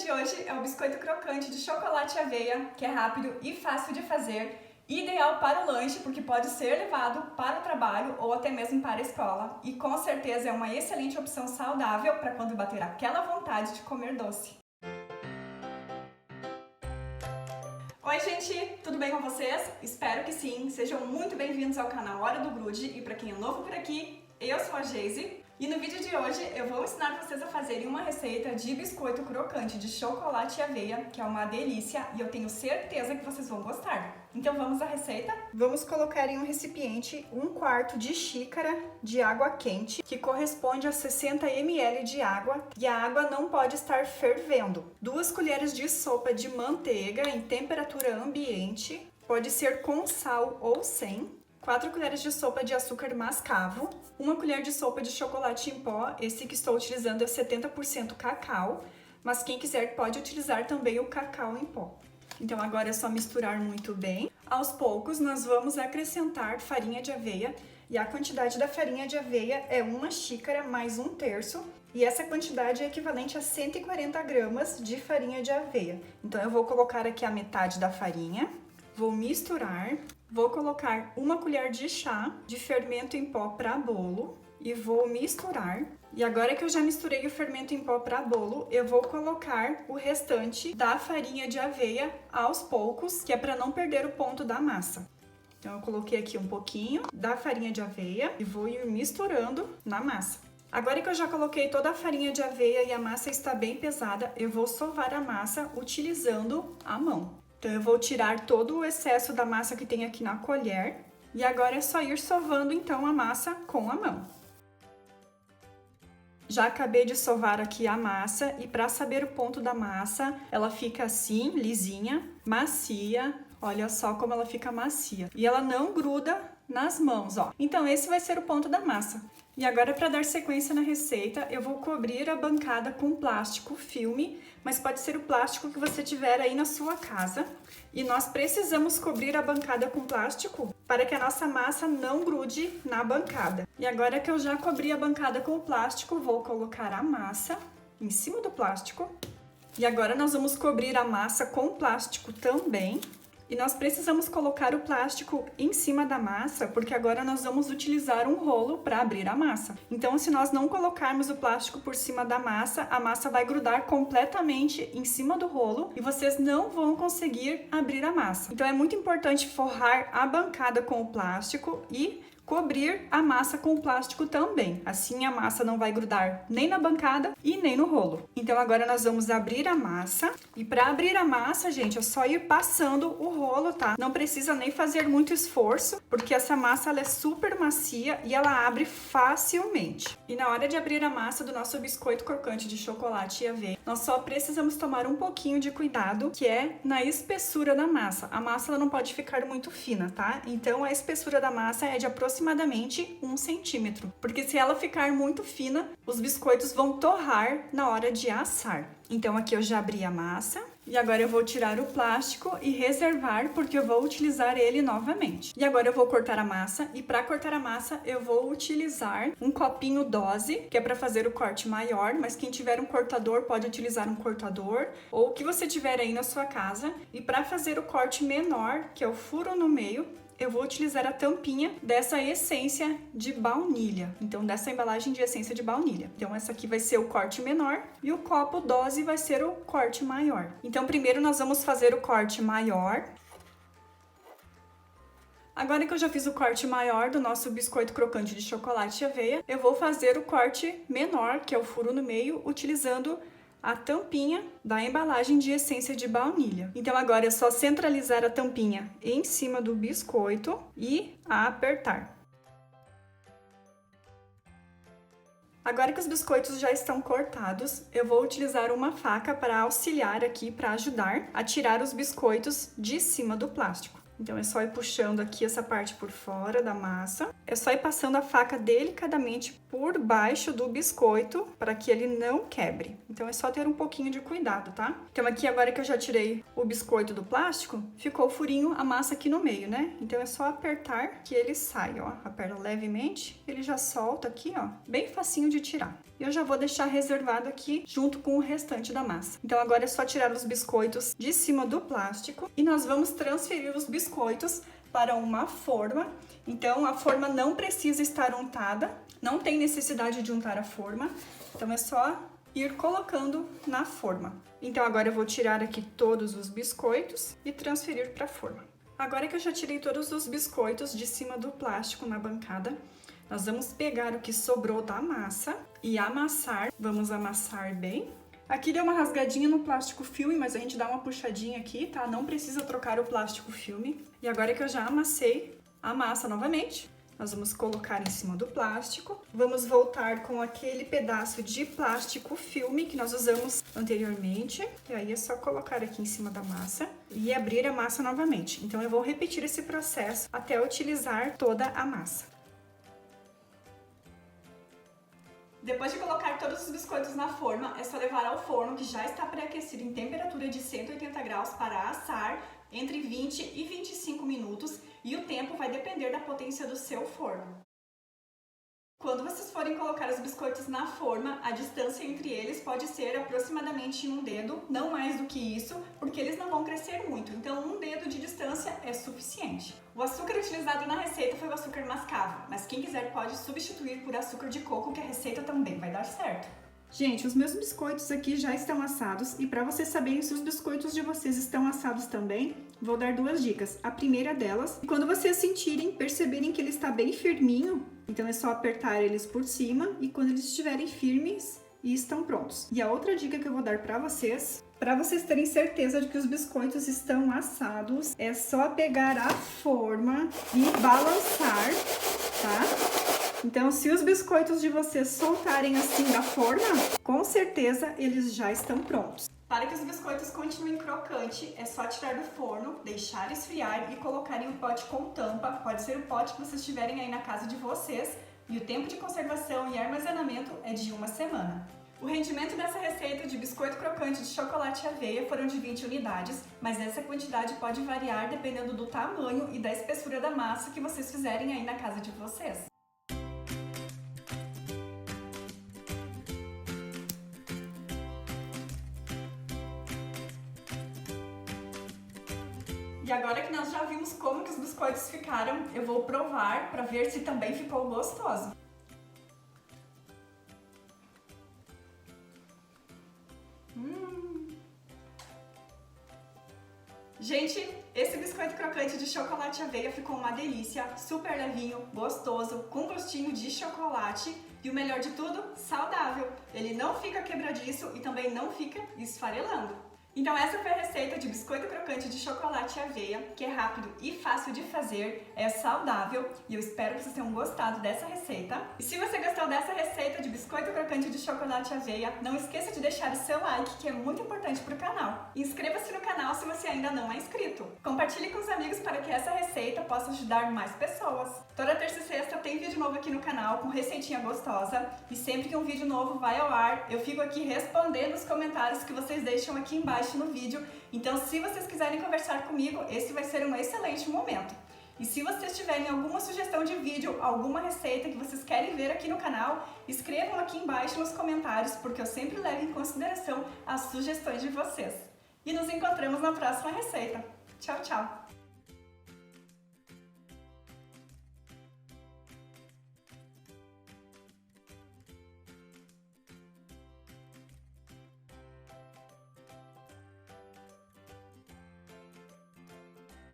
de hoje é o biscoito crocante de chocolate e aveia, que é rápido e fácil de fazer, ideal para o lanche porque pode ser levado para o trabalho ou até mesmo para a escola e com certeza é uma excelente opção saudável para quando bater aquela vontade de comer doce. Oi gente, tudo bem com vocês? Espero que sim, sejam muito bem-vindos ao canal Hora do Grude e para quem é novo por aqui, eu sou a Geise. E no vídeo de hoje eu vou ensinar vocês a fazerem uma receita de biscoito crocante de chocolate e aveia, que é uma delícia e eu tenho certeza que vocês vão gostar. Então vamos à receita? Vamos colocar em um recipiente 1/4 de xícara de água quente, que corresponde a 60 ml de água, e a água não pode estar fervendo. 2 colheres de sopa de manteiga em temperatura ambiente, pode ser com sal ou sem. 4 colheres de sopa de açúcar mascavo, 1 colher de sopa de chocolate em pó, esse que estou utilizando é 70% cacau, mas quem quiser pode utilizar também o cacau em pó. Então agora é só misturar muito bem. Aos poucos nós vamos acrescentar farinha de aveia, e a quantidade da farinha de aveia é 1 xícara mais 1/3, e essa quantidade é equivalente a 140 gramas de farinha de aveia. Então eu vou colocar aqui a metade da farinha, vou misturar. Vou colocar 1 colher de chá de fermento em pó para bolo e vou misturar. E agora que eu já misturei o fermento em pó para bolo, eu vou colocar o restante da farinha de aveia aos poucos, que é para não perder o ponto da massa. Então eu coloquei aqui um pouquinho da farinha de aveia e vou ir misturando na massa. Agora que eu já coloquei toda a farinha de aveia e a massa está bem pesada, eu vou sovar a massa utilizando a mão. Então eu vou tirar todo o excesso da massa que tem aqui na colher e agora é só ir sovando então a massa com a mão. Já acabei de sovar aqui a massa e para saber o ponto da massa, ela fica assim, lisinha, macia. Olha só como ela fica macia. E ela não gruda nas mãos, ó. Então esse vai ser o ponto da massa. E agora, para dar sequência na receita, eu vou cobrir a bancada com plástico filme, mas pode ser o plástico que você tiver aí na sua casa. E nós precisamos cobrir a bancada com plástico para que a nossa massa não grude na bancada. E agora que eu já cobri a bancada com o plástico, vou colocar a massa em cima do plástico. E agora nós vamos cobrir a massa com plástico também. E nós precisamos colocar o plástico em cima da massa, porque agora nós vamos utilizar um rolo para abrir a massa. Então, se nós não colocarmos o plástico por cima da massa, a massa vai grudar completamente em cima do rolo e vocês não vão conseguir abrir a massa. Então, é muito importante forrar a bancada com o plástico e cobrir a massa com o plástico também. Assim a massa não vai grudar nem na bancada e nem no rolo. Então agora nós vamos abrir a massa. E para abrir a massa, gente, é só ir passando o rolo, tá? Não precisa nem fazer muito esforço, porque essa massa ela é super macia e ela abre facilmente. E na hora de abrir a massa do nosso biscoito crocante de chocolate e aveia, nós só precisamos tomar um pouquinho de cuidado, que é na espessura da massa. A massa ela não pode ficar muito fina, tá? Então a espessura da massa é de aproximadamente 1 centímetro, porque se ela ficar muito fina, os biscoitos vão torrar na hora de assar. Então aqui eu já abri a massa e agora eu vou tirar o plástico e reservar porque eu vou utilizar ele novamente. E agora eu vou cortar a massa e para cortar a massa eu vou utilizar um copinho dose, que é para fazer o corte maior, mas quem tiver um cortador pode utilizar um cortador ou o que você tiver aí na sua casa. E para fazer o corte menor, que é o furo no meio, eu vou utilizar a tampinha dessa essência de baunilha. Então, dessa embalagem de essência de baunilha. Então, essa aqui vai ser o corte menor e o copo dose vai ser o corte maior. Então, primeiro nós vamos fazer o corte maior. Agora que eu já fiz o corte maior do nosso biscoito crocante de chocolate e aveia, eu vou fazer o corte menor, que é o furo no meio, utilizando a tampinha da embalagem de essência de baunilha. Então agora é só centralizar a tampinha em cima do biscoito e apertar. Agora que os biscoitos já estão cortados, eu vou utilizar uma faca para auxiliar aqui, para ajudar a tirar os biscoitos de cima do plástico. Então é só ir puxando aqui essa parte por fora da massa. É só ir passando a faca delicadamente por baixo do biscoito para que ele não quebre. Então é só ter um pouquinho de cuidado, tá? Então aqui agora que eu já tirei o biscoito do plástico, ficou o furinho, a massa aqui no meio, né? Então é só apertar que ele sai, ó. Aperta levemente, ele já solta aqui, ó. Bem facinho de tirar. E eu já vou deixar reservado aqui junto com o restante da massa. Então agora é só tirar os biscoitos de cima do plástico e nós vamos transferir os biscoitos para uma forma. Então a forma não precisa estar untada, não tem necessidade de untar a forma, então é só ir colocando na forma. Então agora eu vou tirar aqui todos os biscoitos e transferir para a forma. Agora que eu já tirei todos os biscoitos de cima do plástico na bancada, nós vamos pegar o que sobrou da massa e amassar. Vamos amassar bem. Aqui deu uma rasgadinha no plástico filme, mas a gente dá uma puxadinha aqui, tá? Não precisa trocar o plástico filme. E agora que eu já amassei a massa novamente, nós vamos colocar em cima do plástico. Vamos voltar com aquele pedaço de plástico filme que nós usamos anteriormente. E aí é só colocar aqui em cima da massa e abrir a massa novamente. Então eu vou repetir esse processo até utilizar toda a massa. Depois de colocar todos os biscoitos na forma, é só levar ao forno que já está pré-aquecido em temperatura de 180 graus para assar entre 20 e 25 minutos e o tempo vai depender da potência do seu forno. Quando vocês forem colocar os biscoitos na forma, a distância entre eles pode ser aproximadamente um dedo, não mais do que isso, porque eles não vão crescer muito, então um dedo de distância é suficiente. O açúcar utilizado na receita foi o açúcar mascavo, mas quem quiser pode substituir por açúcar de coco, que a receita também vai dar certo. Gente, os meus biscoitos aqui já estão assados e para vocês saberem se os biscoitos de vocês estão assados também, vou dar duas dicas. A primeira delas, quando vocês sentirem, perceberem que ele está bem firminho, então é só apertar eles por cima e quando eles estiverem firmes e estão prontos. E a outra dica que eu vou dar para vocês terem certeza de que os biscoitos estão assados, é só pegar a forma e balançar, tá? Então, se os biscoitos de vocês soltarem assim da forma, com certeza eles já estão prontos. Para que os biscoitos continuem crocante, é só tirar do forno, deixar esfriar e colocar em um pote com tampa. Pode ser o pote que vocês tiverem aí na casa de vocês. E o tempo de conservação e armazenamento é de 1 semana. O rendimento dessa receita de biscoito crocante de chocolate e aveia foram de 20 unidades, mas essa quantidade pode variar dependendo do tamanho e da espessura da massa que vocês fizerem aí na casa de vocês. E agora que nós já vimos como que os biscoitos ficaram, eu vou provar para ver se também ficou gostoso. Gente, esse biscoito crocante de chocolate e aveia ficou uma delícia, super levinho, gostoso, com gostinho de chocolate e o melhor de tudo, saudável. Ele não fica quebradiço e também não fica esfarelando. Então essa foi a receita de biscoito crocante de chocolate e aveia, que é rápido e fácil de fazer, é saudável e eu espero que vocês tenham gostado dessa receita. E se você gostou dessa receita de biscoito crocante de chocolate e aveia, não esqueça de deixar o seu like, que é muito importante para o canal. Inscreva-se no canal se você ainda não é inscrito. Compartilhe com os amigos para que essa receita possa ajudar mais pessoas. Toda terça e sexta tem vídeo novo aqui no canal com receitinha gostosa e sempre que um vídeo novo vai ao ar, eu fico aqui respondendo os comentários que vocês deixam aqui embaixo no vídeo, então se vocês quiserem conversar comigo, esse vai ser um excelente momento. E se vocês tiverem alguma sugestão de vídeo, alguma receita que vocês querem ver aqui no canal, escrevam aqui embaixo nos comentários, porque eu sempre levo em consideração as sugestões de vocês. E nos encontramos na próxima receita. Tchau, tchau!